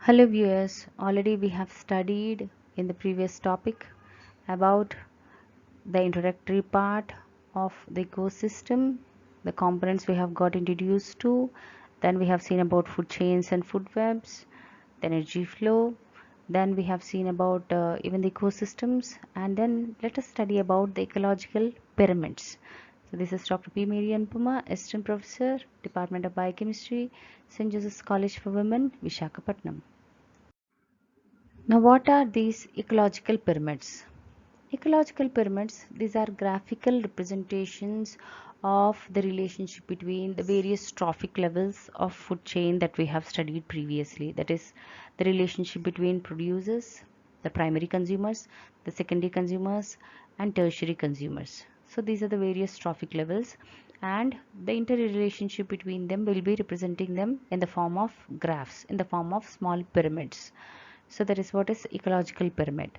Hello viewers, already we have studied in the previous topic about the introductory part of the ecosystem, the components we have got introduced to, then we have seen about food chains and food webs, the energy flow, then we have seen about even the ecosystems, and then let us study about the ecological pyramids. So this is Dr. P. Mary Anupama, Assistant Professor, Department of Biochemistry, St. Joseph's College for Women, Visakhapatnam. Now, what are these ecological pyramids? Ecological pyramids, these are graphical representations of the relationship between the various trophic levels of food chain that we have studied previously. That is the relationship between producers, the primary consumers, the secondary consumers, and tertiary consumers. So these are the various trophic levels, and the interrelationship between them will be representing them in the form of graphs, in the form of small pyramids. So that is what is ecological pyramid.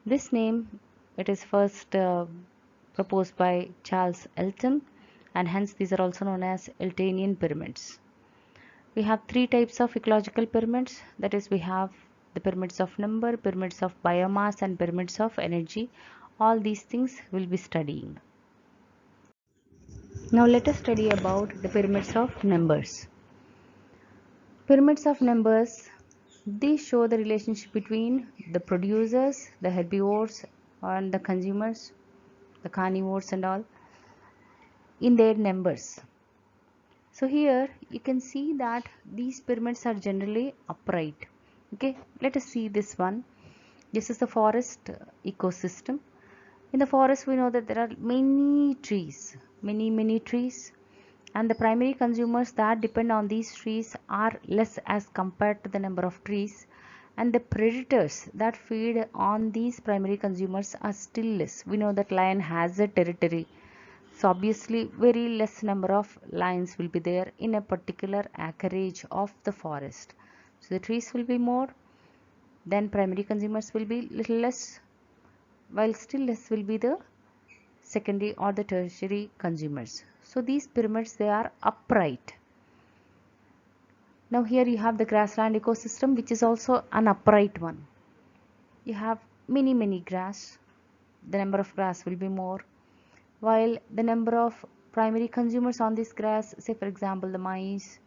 This name, it is first proposed by Charles Elton, and hence these are also known as Eltonian pyramids. We have three types of ecological pyramids. That is, we have the pyramids of number, pyramids of biomass, and pyramids of energy. All these things we'll be studying. Now let us study about the pyramids of numbers. Pyramids of numbers, these show the relationship between the producers, the herbivores, and the consumers, the carnivores and all, in their numbers. So here you can see that these pyramids are generally upright. Okay, let us see this one. This is the forest ecosystem. In the forest, we know that there are many trees, many trees, and the primary consumers that depend on these trees are less as compared to the number of trees, and the predators that feed on these primary consumers are still less. We know that lion has a territory, so obviously very less number of lions will be there in a particular acreage of the forest. So the trees will be more, then primary consumers will be little less, while still less will be the secondary or the tertiary consumers. So these pyramids, they are upright. Now here you have the grassland ecosystem, which is also an upright one. You have many grass. The number of grass will be more, while the number of primary consumers on this grass, say for example the mice,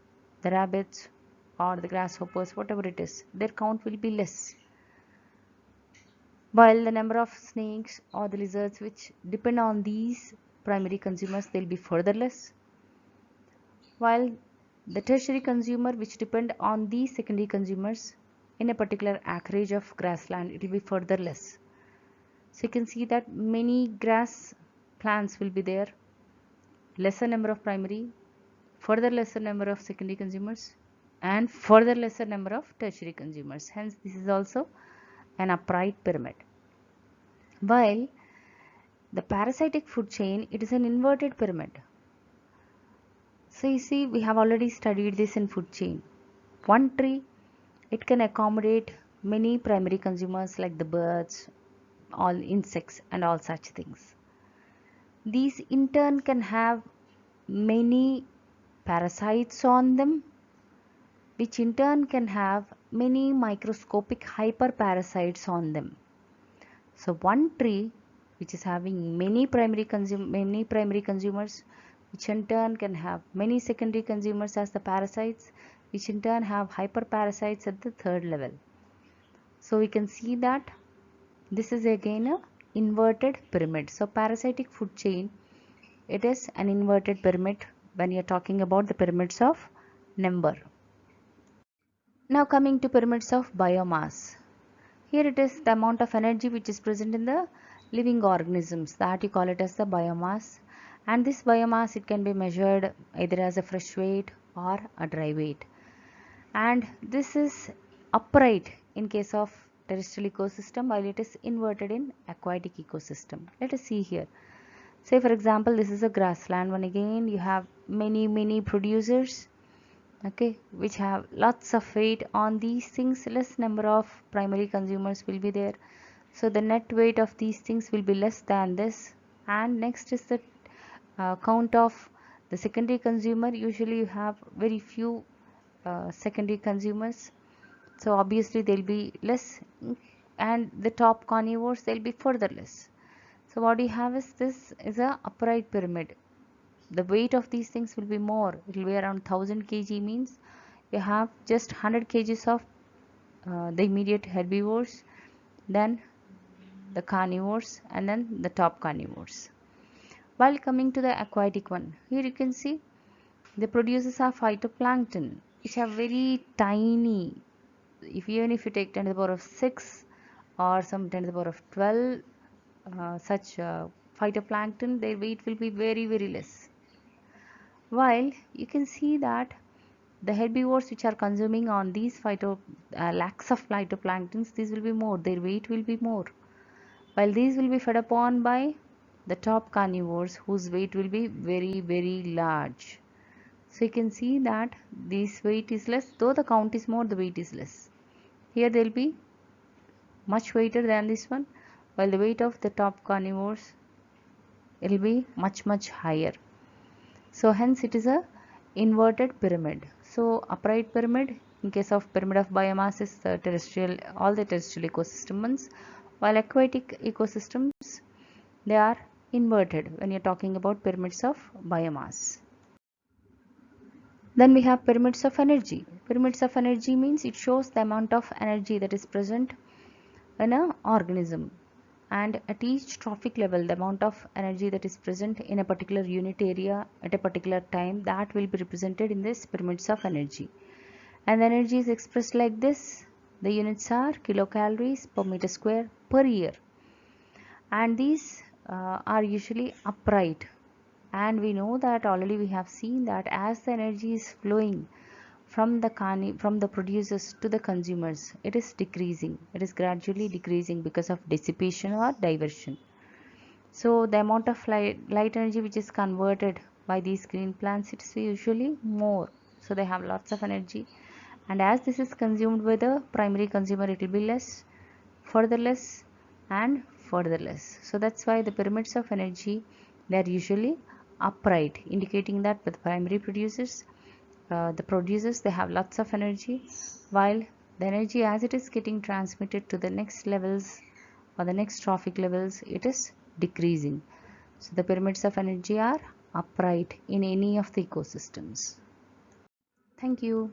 the rabbits, or the grasshoppers, whatever it is, their count will be less, while the number of snakes or the lizards which depend on these primary consumers, they'll be further less, while the tertiary consumer which depend on these secondary consumers in a particular acreage of grassland, it will be further less. So you can see that many grass plants will be there, lesser number of primary, further lesser number of secondary consumers, and further lesser number of tertiary consumers. Hence this is also an upright pyramid. While the parasitic food chain, it is an inverted pyramid. So you see, we have already studied this in food chain. One tree, it can accommodate many primary consumers like the birds, all insects and all such things. These in turn can have many parasites on them, which in turn can have many microscopic hyperparasites on them. So one tree which is having many primary consumers, which in turn can have many secondary consumers as the parasites, which in turn have hyperparasites at the third level. So we can see that this is again a inverted pyramid. So parasitic food chain, it is an inverted pyramid when you are talking about the pyramids of number. Now coming to pyramids of biomass. Here it is the amount of energy which is present in the living organisms, that you call it as the biomass, and this biomass, it can be measured either as a fresh weight or a dry weight, and this is upright in case of terrestrial ecosystem, while it is inverted in aquatic ecosystem. Let us see here. Say for example, this is a grassland one. Again you have many producers, okay, which have lots of weight on these things, less number of primary consumers will be there, so the net weight of these things will be less than this. And next is the count of the secondary consumer. Usually you have very few secondary consumers, So obviously they'll be less, and the top carnivores they'll be further less. So what you have is, this is a upright pyramid. The weight of these things will be more. It will be around 1000 kg, means you have just 100 kgs of the immediate herbivores, then the carnivores, and then the top carnivores. While coming to the aquatic one, here you can see the producers are phytoplankton, which are very tiny. Even if you take 10 to the power of 6 or some 10 to the power of 12 such phytoplankton, their weight will be very very less. While you can see that the herbivores which are consuming on these lakhs of phytoplanktons, these will be more, their weight will be more, while these will be fed upon by the top carnivores whose weight will be very very large. So you can see that this weight is less, though the count is more, the weight is less. Here they will be much weighted than this one, while the weight of the top carnivores will be much higher. So hence it is a inverted pyramid. So upright pyramid in case of pyramid of biomass is the terrestrial, all the terrestrial ecosystems, while aquatic ecosystems, they are inverted when you're talking about pyramids of biomass. Then we have pyramids of energy. Pyramids of energy means it shows the amount of energy that is present in an organism, and at each trophic level the amount of energy that is present in a particular unit area at a particular time, that will be represented in this pyramids of energy. And the energy is expressed like this. The units are kilocalories per meter square per year, and these are usually upright. And we know that already, we have seen that as the energy is flowing from the producers to the consumers, it is decreasing, it is gradually decreasing because of dissipation or diversion. So the amount of light energy which is converted by these green plants, it is usually more, so they have lots of energy, and as this is consumed by the primary consumer, it will be less, further less, and further less. So that's why the pyramids of energy, they are usually upright, indicating that the primary producers, they have lots of energy, while the energy as it is getting transmitted to the next levels or the next trophic levels, it is decreasing. So the pyramids of energy are upright in any of the ecosystems. Thank you.